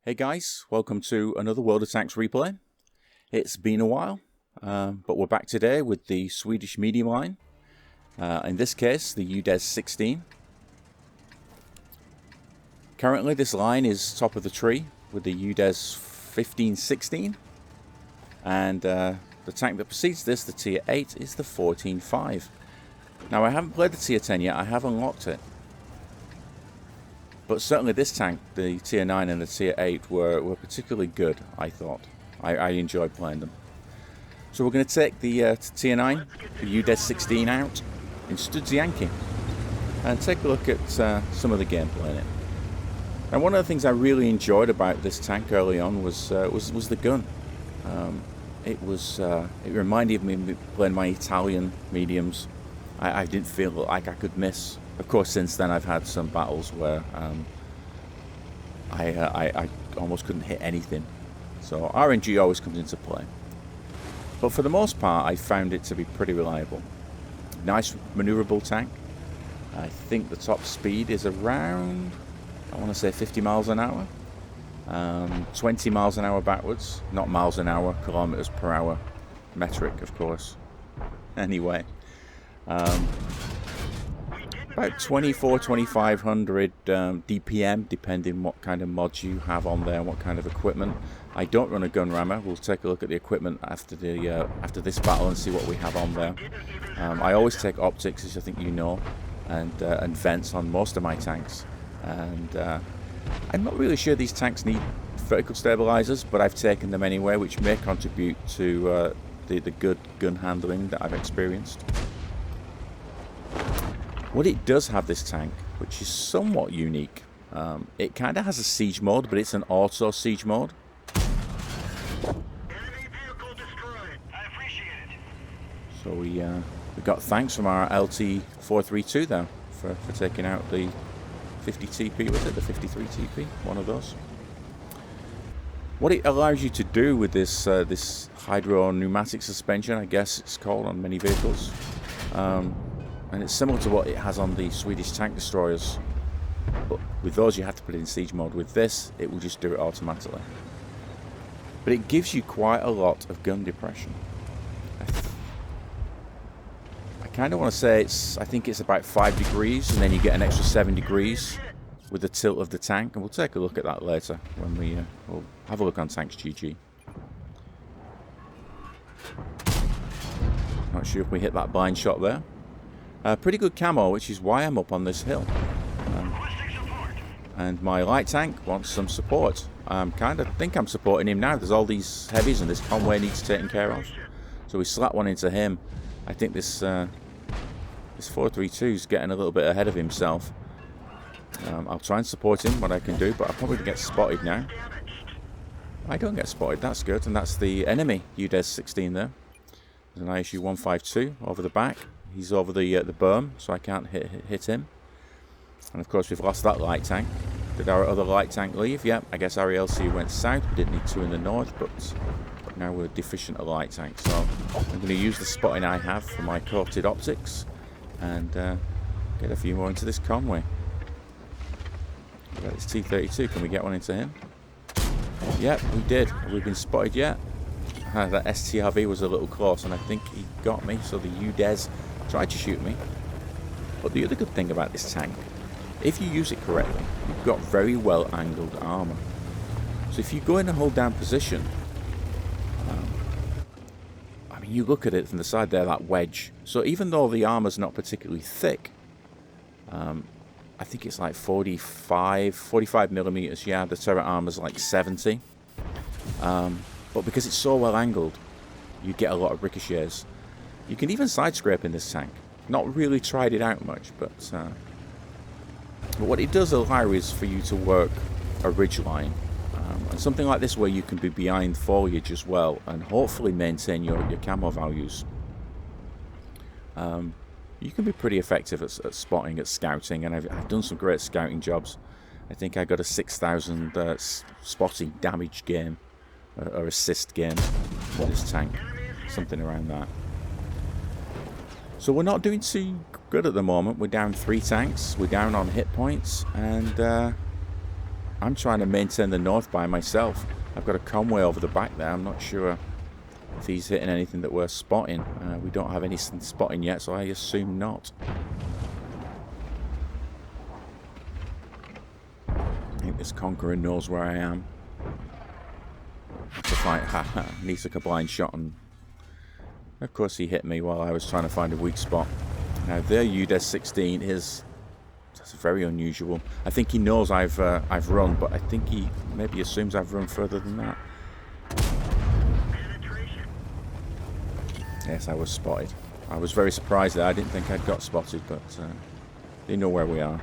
Hey guys, welcome to another World of Tanks replay. It's been a while, but we're back today with the Swedish medium line. In this case, the UDES 16. Currently this line is top of the tree with the UDES 1516. And the tank that precedes this, the Tier 8, is the 14.5. Now I haven't played the Tier 10 yet, I have unlocked it. But certainly this tank, the Tier 9 and the Tier 8, were particularly good, I thought. I enjoyed playing them. So we're going to take the Tier 9, the UDES 16 out in Studzianki and take a look at some of the gameplay in it. And one of the things I really enjoyed about this tank early on was the gun. It reminded me of playing my Italian mediums. I didn't feel like I could miss. Of course, since then I've had some battles where I almost couldn't hit anything. So RNG always comes into play. But for the most part, I found it to be pretty reliable. Nice maneuverable tank. I think the top speed is around, I want to say 50 miles an hour. 20 miles an hour backwards. Not miles an hour, kilometers per hour. Metric, of course. Anyway. About 2500 DPM, depending what kind of mods you have on there and what kind of equipment. I don't run a gun rammer. We'll take a look at the equipment after this battle and see what we have on there. I always take optics, as I think you know, and vents on most of my tanks. And I'm not really sure these tanks need vertical stabilizers, but I've taken them anyway, which may contribute to the good gun handling that I've experienced. What it does have, this tank, which is somewhat unique, it kind of has a siege mode, but it's an auto siege mode. Enemy vehicle destroyed. I appreciate it. So we got thanks from our LT432 though for taking out the 50 TP, was it? The 53 TP, one of those. What it allows you to do with this hydro pneumatic suspension, I guess it's called on many vehicles. And it's similar to what it has on the Swedish tank destroyers, but with those you have to put it in siege mode. With this, it will just do it automatically. But it gives you quite a lot of gun depression. I kind of want to say I think it's about 5 degrees, and then you get an extra 7 degrees with the tilt of the tank, and we'll take a look at that later when we'll have a look on Tanks GG. Not sure if we hit that blind shot there. Pretty good camo, which is why I'm up on this hill. And my light tank wants some support. I think I'm supporting him now. There's all these heavies and this Conway needs taken care of. So we slap one into him. I think this 432 is getting a little bit ahead of himself. I'll try and support him, what I can do, but I'll probably get spotted now. I don't get spotted, that's good. And that's the enemy UDES 16 there. There's an ISU 152 over the back. He's over the berm, so I can't hit him. And of course, we've lost that light tank. Did our other light tank leave? Yeah, I guess our ELC went south. We didn't need two in the north, but now we're deficient of light tanks. So I'm going to use the spotting I have for my coated optics and get a few more into this Conway. This T32, can we get one into him? Yep, we did. Have we been spotted yet? That STRV was a little close, and I think he got me, so the UDES tried to shoot me. But the other good thing about this tank, if you use it correctly, you've got very well angled armour. So if you go in and hold down position, I mean, you look at it from the side there, that wedge. So even though the armour's not particularly thick, I think it's like 45 millimeters. Yeah, the turret armour's like 70. But because it's so well angled, you get a lot of ricochets. You can even side scrape in this tank. Not really tried it out much, but what it does allow is for you to work a ridge line. And something like this where you can be behind foliage as well and hopefully maintain your camo values. You can be pretty effective at spotting, at scouting, and I've done some great scouting jobs. I think I got a 6,000 spotting damage game. Or assist game with this tank, something around that. So we're not doing too good at the moment. We're down 3 tanks, we're down on hit points, and I'm trying to maintain the north by myself. I've got a convoy over the back there. I'm not sure if he's hitting anything that we're spotting. We don't have anything spotting yet, so I assume not. I think this Conqueror knows where I am. To fight, he took a blind shot, and of course he hit me while I was trying to find a weak spot. Now their UDES 16 is very unusual. I think he knows I've run, but I think he maybe assumes I've run further than that. Yes, I was spotted. I was very surprised that I didn't think I'd got spotted, but they know where we are.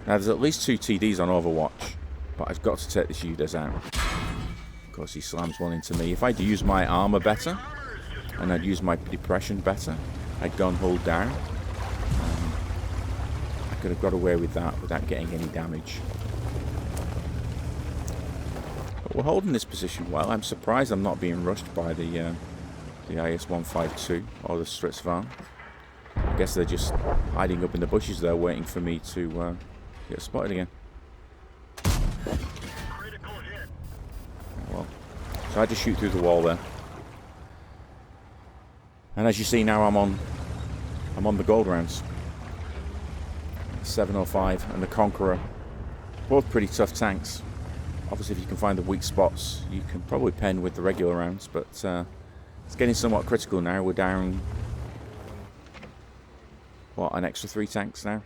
Now there's at least 2 TDs on Overwatch, but I've got to take this UDES out. Of course he slams one into me. If I'd used my armor better, and I'd used my depression better, I'd gone hull down. I could have got away with that without getting any damage. But we're holding this position well. I'm surprised I'm not being rushed by the IS-152 or the Stritzvarn. I guess they're just hiding up in the bushes there, waiting for me to get spotted again. Well, so I had to shoot through the wall there. And as you see now, I'm on the gold rounds. 705 and the Conqueror, both pretty tough tanks. Obviously, if you can find the weak spots, you can probably pen with the regular rounds, but it's getting somewhat critical now. We're down, what, an extra 3 tanks now?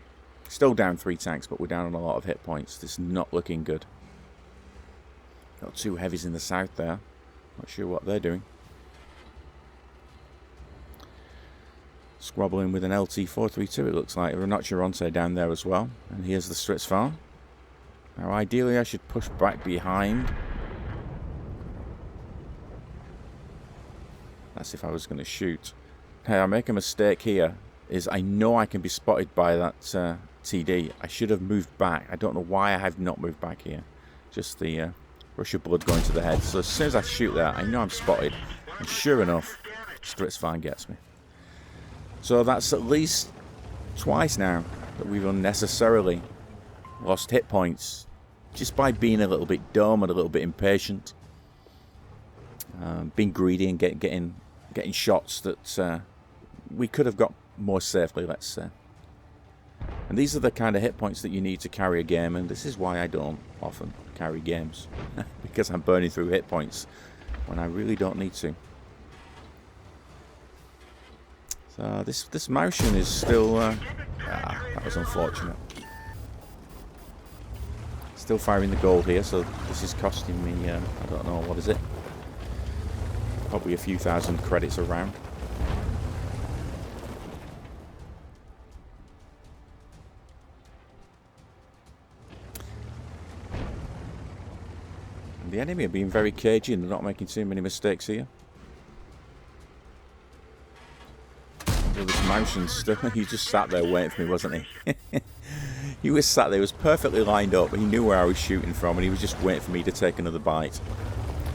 Still down 3 tanks, but we're down on a lot of hit points. This is not looking good. Got 2 heavies in the south there. Not sure what they're doing. Squabbling with an LT-432, it looks like. Rinoceronte down there as well. And here's the Stritzvarn. Now, ideally, I should push back behind. That's if I was going to shoot. Hey, I make a mistake here. Is I know I can be spotted by that TD. I should have moved back. I don't know why I have not moved back here. Just the rush of blood going to the head. So as soon as I shoot there, I know I'm spotted. And sure enough, Stritzvarn gets me. So that's at least twice now that we've unnecessarily lost hit points just by being a little bit dumb and a little bit impatient, being greedy and getting shots that we could have got more safely, let's say. And these are the kind of hit points that you need to carry a game, and this is why I don't often carry games, because I'm burning through hit points when I really don't need to. So this motion is still that was unfortunate. Still firing the gold here, so this is costing me I don't know, what is it? Probably a few thousand credits around. And the enemy are being very cagey and not making too many mistakes here. This motion still, he just sat there waiting for me, wasn't he? He was sat there, he was perfectly lined up, he knew where I was shooting from, and he was just waiting for me to take another bite.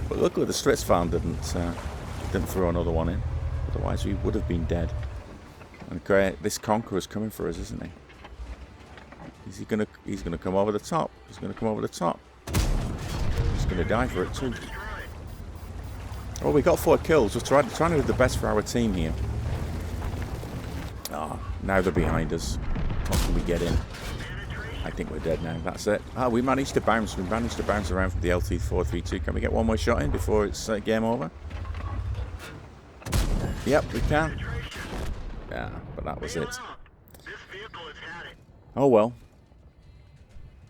But luckily the Stritzvarn didn't throw another one in, otherwise we would have been dead. And great, this Conqueror's coming for us, isn't he? He's gonna come over the top. He's gonna come over the top. He's gonna die for it too. Oh, we got 4 kills. We're trying to do the best for our team here. Oh, now they're behind us. What can we get in? I think we're dead now. That's it. Ah, we managed to bounce. We managed to bounce around from the LT-432. Can we get one more shot in before it's game over? Yep, we can. Yeah, but that was it. Oh well.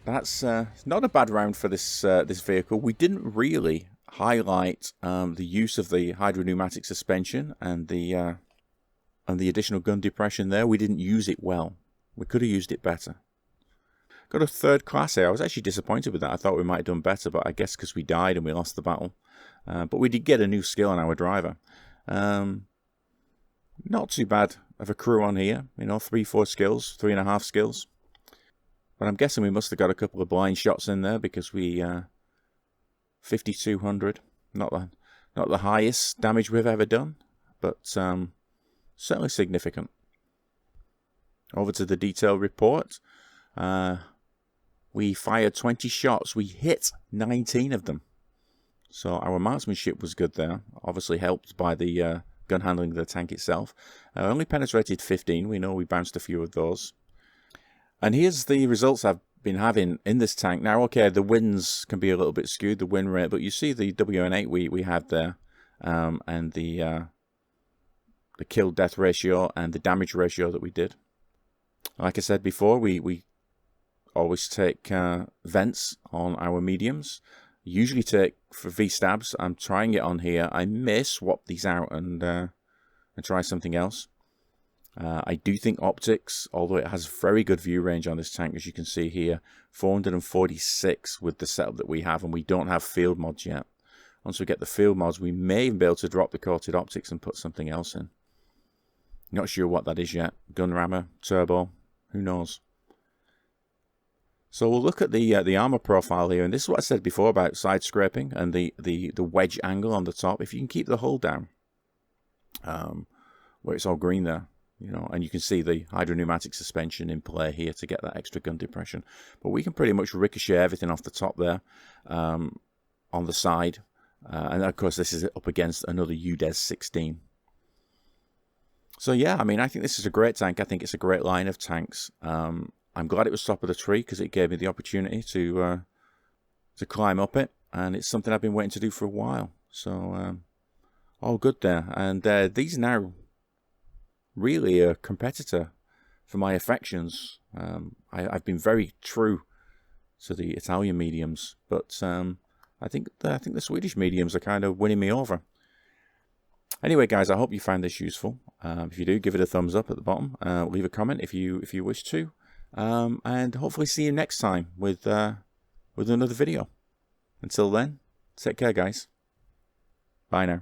That's not a bad round for this this vehicle. We didn't really highlight the use of the hydro-pneumatic suspension and the additional gun depression there. We didn't use it well. We could have used it better. Got a 3rd class here. I was actually disappointed with that. I thought we might have done better, but I guess because we died and we lost the battle. But we did get a new skill on our driver. Not too bad of a crew on here. You know, 3-4 skills, 3.5 skills. But I'm guessing we must have got a couple of blind shots in there because we 5,200. Not the highest damage we've ever done, but certainly significant. Over to the detailed report. We fired 20 shots. We hit 19 of them. So our marksmanship was good there. Obviously helped by the gun handling of the tank itself. Only penetrated 15. We know we bounced a few of those. And here's the results I've been having in this tank. Now, okay, the wins can be a little bit skewed, the win rate, but you see the WN8 we had there, and the kill-death ratio and the damage ratio that we did. Like I said before, we always take vents on our mediums. Usually take for V-stabs. I'm trying it on here. I may swap these out and try something else. I do think optics, although it has very good view range on this tank, as you can see here, 446 with the setup that we have, and we don't have field mods yet. Once we get the field mods, we may even be able to drop the coated optics and put something else in. Not sure what that is yet. Gun rammer, turbo, who knows? So we'll look at the armor profile here, and this is what I said before about side scraping and the wedge angle on the top. If you can keep the hull down, where it's all green there, you know, and you can see the hydro-pneumatic suspension in play here to get that extra gun depression. But we can pretty much ricochet everything off the top there, on the side, and of course this is up against another UDES 16. So yeah, I mean, I think this is a great tank. I think it's a great line of tanks. I'm glad it was top of the tree because it gave me the opportunity to climb up it, and it's something I've been waiting to do for a while. So all good there. And these now really a competitor for my affections. I've been very true to the Italian mediums, but I think the Swedish mediums are kind of winning me over. Anyway, guys, I hope you found this useful. If you do, give it a thumbs up at the bottom. Leave a comment if you wish to. And hopefully see you next time with another video. Until then, take care, guys. Bye now.